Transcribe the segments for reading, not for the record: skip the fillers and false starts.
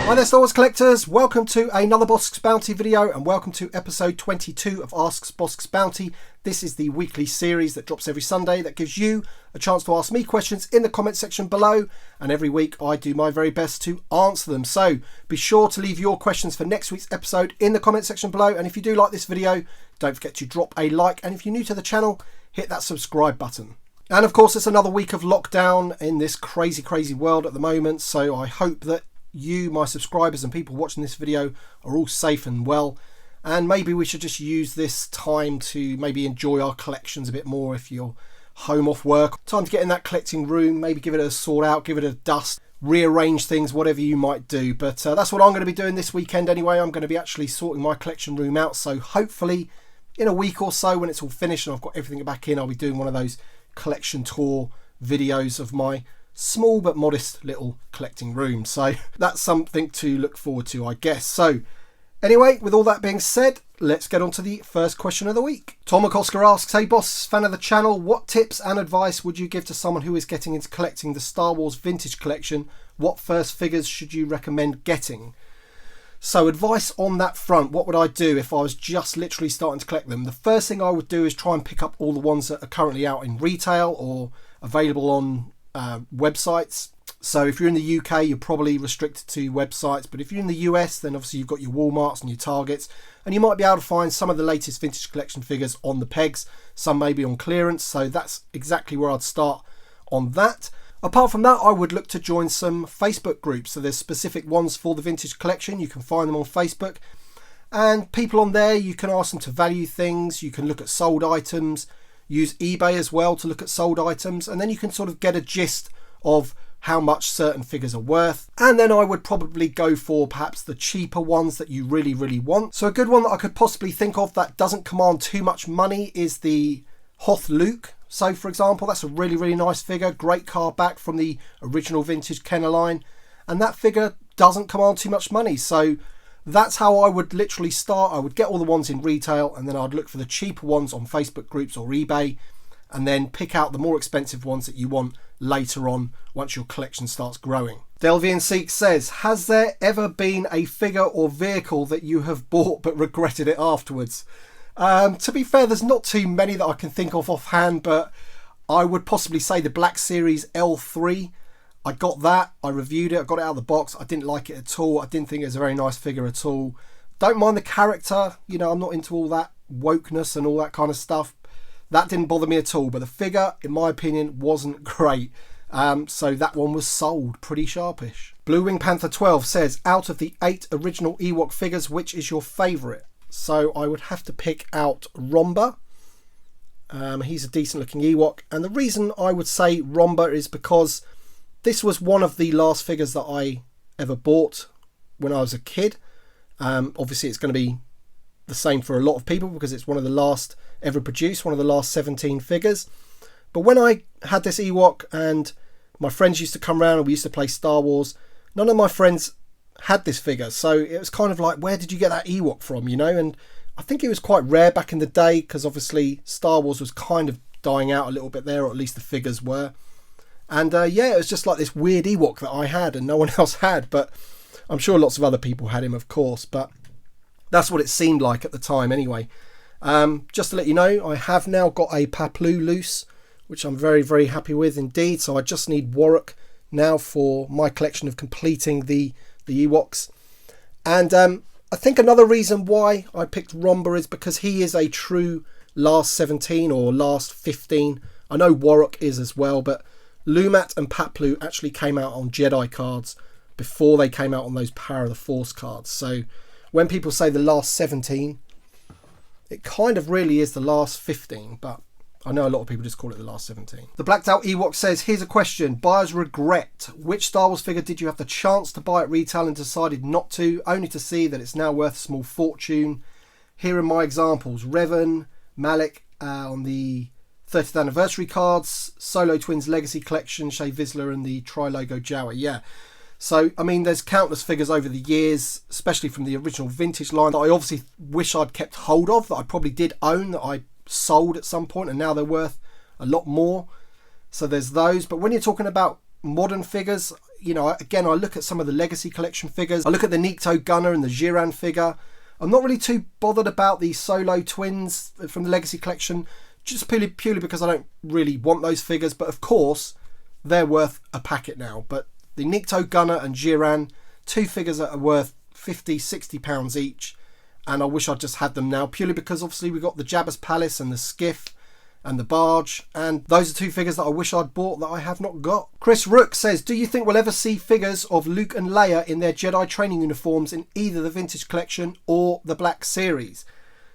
Hi there Star Wars collectors, welcome to another Bossk's Bounty video and welcome to episode 22 of Ask Bossk's Bounty. This is the weekly series that drops every Sunday that gives you a chance to ask me questions in the comment section below, and every week I do my very best to answer them. So be sure to leave your questions for next week's episode in the comment section below, and if you do like this video, don't forget to drop a like, and if you're new to the channel, hit that subscribe button. And of course it's another week of lockdown in this crazy world at the moment, so I hope that you, my subscribers and people watching this video, are all safe and well, and maybe we should just use this time to maybe enjoy our collections a bit more. If you're home off work, time to get in that collecting room, maybe give it a sort out, give it a dust, rearrange things, whatever you might do. But that's what I'm going to be doing this weekend anyway. I'm going to be actually sorting my collection room out, so hopefully in a week or so when it's all finished and I've got everything back in, I'll be doing one of those collection tour videos of my small but modest little collecting room. So that's something to look forward to, I guess. So anyway, with all that being said, let's get on to the first question of the week. Tom Okoska asks, hey boss, fan of the channel, what tips and advice would you give to someone who is getting into collecting the Star Wars vintage collection? What first figures should you recommend getting? So advice on that front, what would I do if I was just literally starting to collect them? The first thing I would do is try and pick up all the ones that are currently out in retail or available on websites. So if you're in the UK, you're probably restricted to websites, but if you're in the US, then obviously you've got your Walmarts and your Targets, and you might be able to find some of the latest vintage collection figures on the pegs. Some may be on clearance, so that's exactly where I'd start on that. Apart from that, I would look to join some Facebook groups. So there's specific ones for the vintage collection. You can find them on Facebook, and people on there, you can ask them to value things, you can look at sold items, use eBay as well to look at sold items, and then you can sort of get a gist of how much certain figures are worth. And then I would probably go for perhaps the cheaper ones that you really want. So a good one that I could possibly think of that doesn't command too much money is the Hoth Luke. So for example, that's a really nice figure, great card back from the original vintage Kenner line, and that figure doesn't command too much money. So that's how I would literally start. I would get all the ones in retail, and then I'd look for the cheaper ones on Facebook groups or eBay, and then pick out the more expensive ones that you want later on once your collection starts growing. Delvian Seek says, has there ever been a figure or vehicle that you have bought but regretted it afterwards? To be fair, there's not too many that I can think of offhand, but I would possibly say the Black Series L3. I got that, I reviewed it, I got it out of the box, I didn't like it at all, I didn't think it was a very nice figure at all. Don't mind the character, you know, I'm not into all that wokeness and all that kind of stuff. That didn't bother me at all, but the figure, in my opinion, wasn't great. So that one was sold pretty sharpish. Blue Wing Panther 12 says, out of the 8 original Ewok figures, which is your favourite? So I would have to pick out Romba. He's a decent looking Ewok, and the reason I would say Romba is because this was one of the last figures that I ever bought when I was a kid. Obviously it's going to be the same for a lot of people because it's one of the last ever produced, one of the last 17 figures. But when I had this Ewok and my friends used to come around and we used to play Star Wars, none of my friends had this figure. So it was kind of like, where did you get that Ewok from, you know? And I think it was quite rare back in the day because obviously Star Wars was kind of dying out a little bit there, or at least the figures were. And yeah, it was just like this weird Ewok that I had and no one else had, but I'm sure lots of other people had him, of course, but that's what it seemed like at the time anyway. Just to let you know, I have now got a Paplu loose, which I'm very happy with indeed. So I just need Warwick now for my collection of completing the Ewoks. And I think another reason why I picked Romba is because he is a true last 17 or last 15. I know Warwick is as well, but Lumat and Paplu actually came out on Jedi cards before they came out on those Power of the Force cards. So when people say the last 17, it kind of really is the last 15, but I know a lot of people just call it the last 17. The Blacked Out Ewok says, here's a question. Buyer's regret. Which Star Wars figure did you have the chance to buy at retail and decided not to, only to see that it's now worth a small fortune? Here are my examples. Revan, Malik on the 30th anniversary cards, Solo Twins Legacy Collection, Shea Vizsla and the Tri-Logo Jawa. Yeah. So, I mean, there's countless figures over the years, especially from the original vintage line, that I obviously wish I'd kept hold of, that I probably did own, that I sold at some point, and now they're worth a lot more. So there's those. But when you're talking about modern figures, you know, again, I look at some of the Legacy Collection figures. I look at the Nikto Gunner and the Jiran figure. I'm not really too bothered about the Solo twins from the Legacy Collection, just purely because I don't really want those figures. But of course, they're worth a packet now. But the Nikto Gunner and Jiran, two figures that are worth £50-60 each. And I wish I'd just had them now, purely because obviously we've got the Jabba's Palace and the Skiff and the Barge, and those are two figures that I wish I'd bought that I have not got. Chris Rook says, do you think we'll ever see figures of Luke and Leia in their Jedi training uniforms in either the Vintage Collection or the Black Series?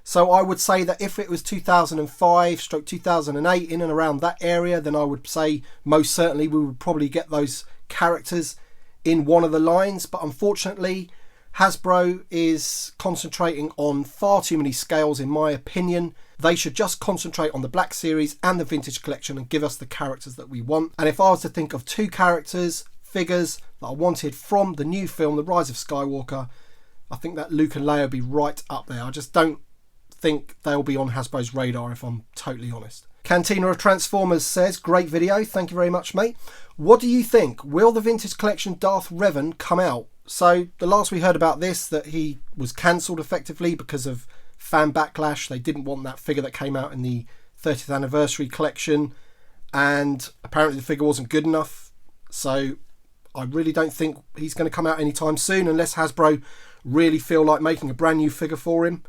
So I would say that if it was 2005/2008, in and around that area, then I would say most certainly we would probably get those characters in one of the lines. But unfortunately, Hasbro is concentrating on far too many scales, in my opinion. They should just concentrate on the Black Series and the Vintage Collection and give us the characters that we want. And if I was to think of two characters, figures that I wanted from the new film, The Rise of Skywalker, I think that Luke and Leia would be right up there. I just don't think they'll be on Hasbro's radar, if I'm totally honest. Cantina of Transformers says, great video, thank you very much, mate. What do you think? Will the Vintage Collection Darth Revan come out? So the last we heard about this, that he was cancelled effectively because of fan backlash. They didn't want that figure that came out in the 30th anniversary collection, and apparently the figure wasn't good enough. So I really don't think he's going to come out anytime soon unless Hasbro really feel like making a brand new figure for him.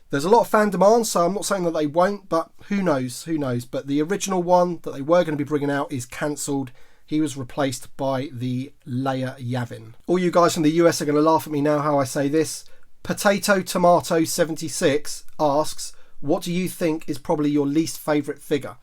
There's a lot of fan demand, so I'm not saying that they won't, but who knows, But the original one that they were going to be bringing out is cancelled. He was replaced by the Leia Yavin. All you guys from the US are going to laugh at me now how I say this. Potato Tomato 76 asks, what do you think is probably your least favourite figure?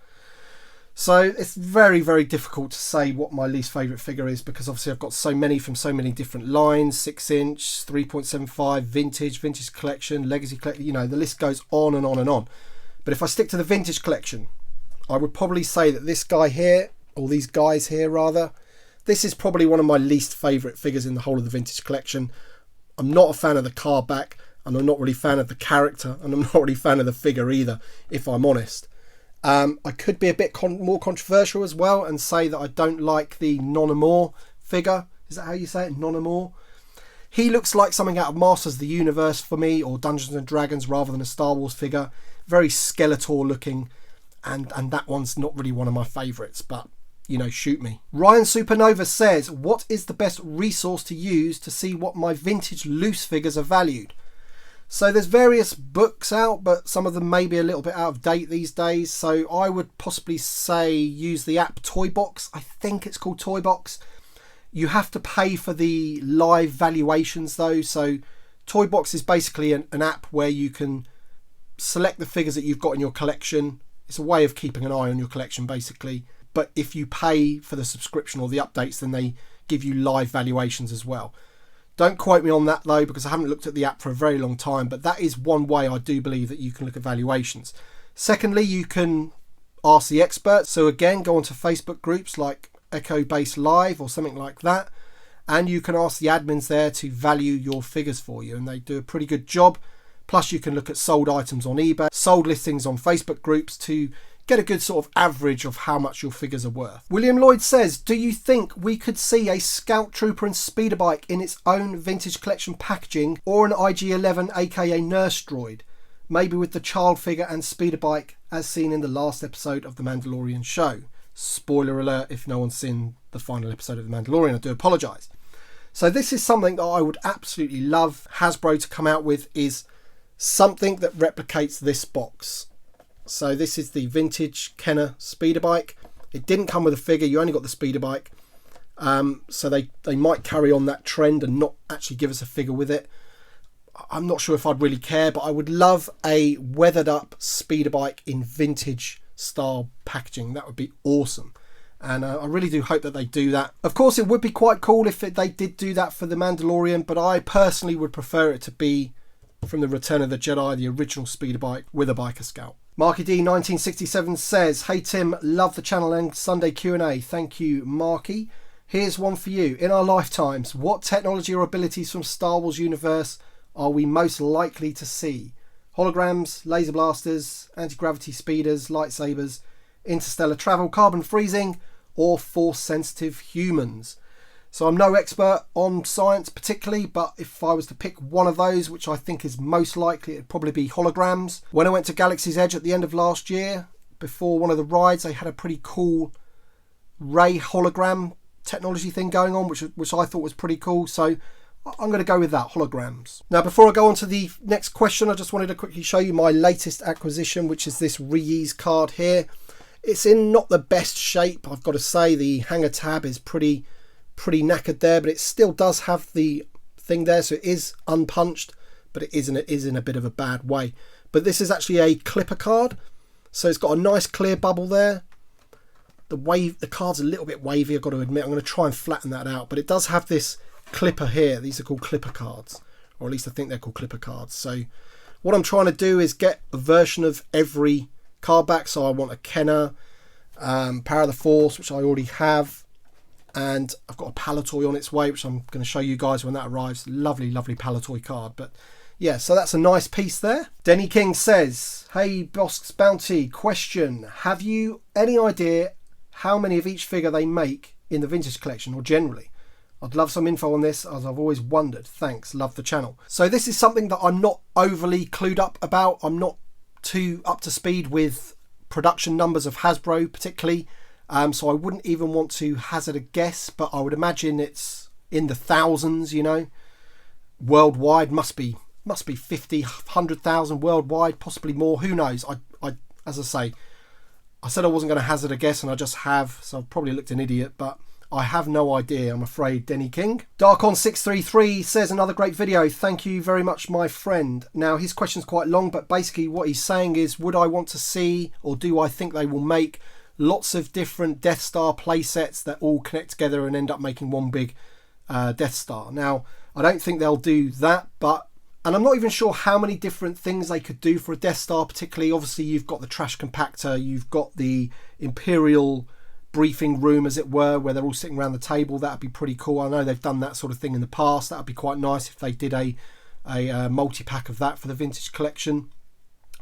So it's very, very difficult to say what my least favourite figure is, because obviously I've got so many from so many different lines, 6-inch, 3.75, Vintage Collection, Legacy Collection, you know, the list goes on and on and on. But if I stick to the Vintage Collection, I would probably say that this guy here, or these guys here rather, this is probably one of my least favourite figures in the whole of the Vintage Collection. I'm not a fan of the card back, and I'm not really a fan of the character, and I'm not really a fan of the figure either, if I'm honest. I could be a bit more controversial as well and say that I don't like the Nonamore figure. Is that how you say it? Nonamore? He looks like something out of Masters of the Universe for me, or Dungeons and Dragons, rather than a Star Wars figure. Very Skeletor looking, and that one's not really one of my favourites, but you know, shoot me. Ryan Supernova says, what is the best resource to use to see what my vintage loose figures are valued? So there's various books out, but some of them may be a little bit out of date these days. So I would possibly say use the app Toy Box. I think it's called Toy Box. You have to pay for the live valuations though. So Toy Box is basically an app where you can select the figures that you've got in your collection. It's a way of keeping an eye on your collection basically. But if you pay for the subscription or the updates, then they give you live valuations as well. Don't quote me on that though, because I haven't looked at the app for a very long time, but that is one way I do believe that you can look at valuations. Secondly, you can ask the experts. So again, go onto Facebook groups like Echo Base Live or something like that, and you can ask the admins there to value your figures for you, and they do a pretty good job. Plus you can look at sold items on eBay, sold listings on Facebook groups to get a good sort of average of how much your figures are worth. William Lloyd says, do you think we could see a Scout Trooper and Speeder Bike in its own Vintage Collection packaging, or an IG-11 aka Nurse Droid, maybe with the child figure and Speeder Bike as seen in the last episode of The Mandalorian show? Spoiler alert if no one's seen the final episode of The Mandalorian, I do apologise. So this is something that I would absolutely love Hasbro to come out with, is something that replicates this box. So this is the vintage Kenner speeder bike. It didn't come with a figure, you only got the speeder bike. So they might carry on that trend and not actually give us a figure with it. I'm not sure if I'd really care, but I would love a weathered up speeder bike in vintage style packaging. That would be awesome. And I really do hope that they do that. Of course, it would be quite cool if they did do that for The Mandalorian, but I personally would prefer it to be from the Return of the Jedi, the original speeder bike with a biker scout. Marky D 1967 says, hey Tim, love the channel and Sunday Q&A. Thank you, Marky. Here's one for you. In our lifetimes, what technology or abilities from Star Wars universe are we most likely to see? Holograms, laser blasters, anti-gravity speeders, lightsabers, interstellar travel, carbon freezing, or force-sensitive humans? So I'm no expert on science particularly, but if I was to pick one of those, which I think is most likely, it'd probably be holograms. When I went to Galaxy's Edge at the end of last year, before one of the rides, they had a pretty cool ray hologram technology thing going on, which I thought was pretty cool. So I'm going to go with that, holograms. Now, before I go on to the next question, I just wanted to quickly show you my latest acquisition, which is this Reuse card here. It's in not the best shape, I've got to say. The hanger tab is pretty knackered there, but it still does have the thing there, so it is unpunched, but it is in a bit of a bad way. But this is actually a clipper card, so it's got a nice clear bubble there. The card's a little bit wavy, I've got to admit. I'm going to try and flatten that out, but it does have this clipper here. These are called clipper cards, or at least I think they're called clipper cards. So what I'm trying to do is get a version of every card back. So I want a Kenner, Power of the Force, which I already have, and I've got a Palatoy on its way, which I'm going to show you guys when that arrives. Lovely Palatoy card. But yeah, so that's a nice piece there. Denny King says, hey Bossk's Bounty, question, have you any idea how many of each figure they make in the vintage collection, or generally? I'd love some info on this, as I've always wondered. Thanks, love the channel. So this is something that I'm not overly clued up about. I'm not too up to speed with production numbers of Hasbro particularly, so I wouldn't even want to hazard a guess, but I would imagine it's in the thousands, you know. Worldwide must be 50, 100,000 worldwide, possibly more, who knows. I as I say, I said I wasn't going to hazard a guess, and I just have, so I've probably looked an idiot, but I have no idea, I'm afraid, Denny King. Darkon633 says, another great video. Thank you very much, my friend. Now, his question's quite long, but basically what he's saying is, would I want to see, or do I think they will make lots of different Death Star playsets that all connect together and end up making one big Death Star? Now, I don't think they'll do that, and I'm not even sure how many different things they could do for a Death Star particularly. Obviously, you've got the trash compactor, you've got the Imperial briefing room, as it were, where they're all sitting around the table. That'd be pretty cool. I know they've done that sort of thing in the past. That'd be quite nice if they did a multi-pack of that for the vintage collection.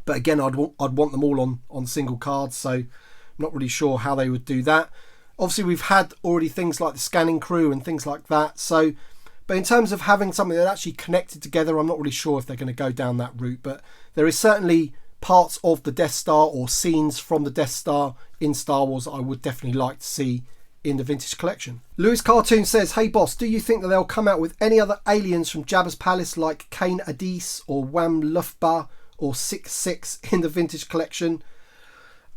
But again, I'd want them all on single cards, so I'm not really sure how they would do that. Obviously, we've had already things like the scanning crew and things like that. So, but in terms of having something that actually connected together, I'm not really sure if they're going to go down that route. But there is certainly parts of the Death Star or scenes from the Death Star in Star Wars that I would definitely like to see in the vintage collection. Lewis Cartoon says, hey boss, do you think that they'll come out with any other aliens from Jabba's palace like Kane Adis or Wam Lufba or 6-6 in the vintage collection?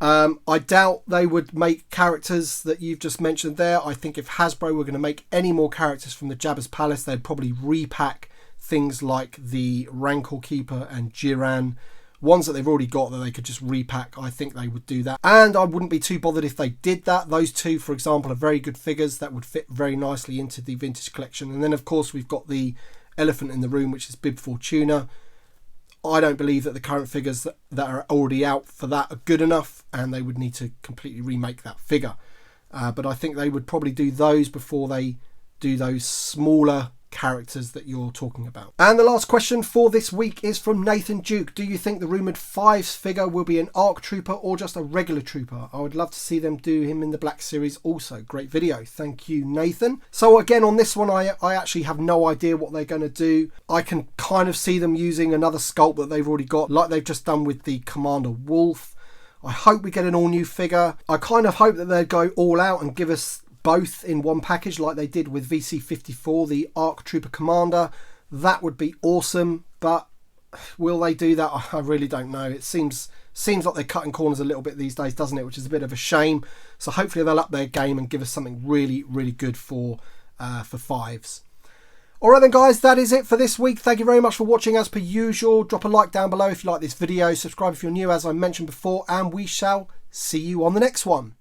I doubt they would make characters that you've just mentioned there. I think if Hasbro were going to make any more characters from the Jabba's palace, they'd probably repack things like the Rancor Keeper and Jiran, ones that they've already got that they could just repack. I think they would do that, and I wouldn't be too bothered if they did that. Those two, for example, are very good figures that would fit very nicely into the vintage collection. And then of course we've got the elephant in the room, which is Bib Fortuna. I don't believe that the current figures that are already out for that are good enough, and they would need to completely remake that figure. But I think they would probably do those before they do those smaller characters that you're talking about. And the last question for this week is from Nathan Duke. Do you think the rumoured Fives figure will be an ARC trooper or just a regular trooper? I would love to see them do him in the Black Series also. Great video. Thank you, Nathan. So again, on this one, I actually have no idea what they're going to do. I can kind of see them using another sculpt that they've already got, like they've just done with the Commander Wolf. I hope we get an all new figure. I kind of hope that they'll go all out and give us both in one package like they did with VC54, the ARC Trooper Commander. That would be awesome, but will they do that? I really don't know. It seems like they're cutting corners a little bit these days, doesn't it? Which is a bit of a shame. So hopefully they'll up their game and give us something really, really good for Fives. Alright then guys, that is it for this week. Thank you very much for watching as per usual. Drop a like down below if you like this video. Subscribe if you're new, as I mentioned before, and we shall see you on the next one.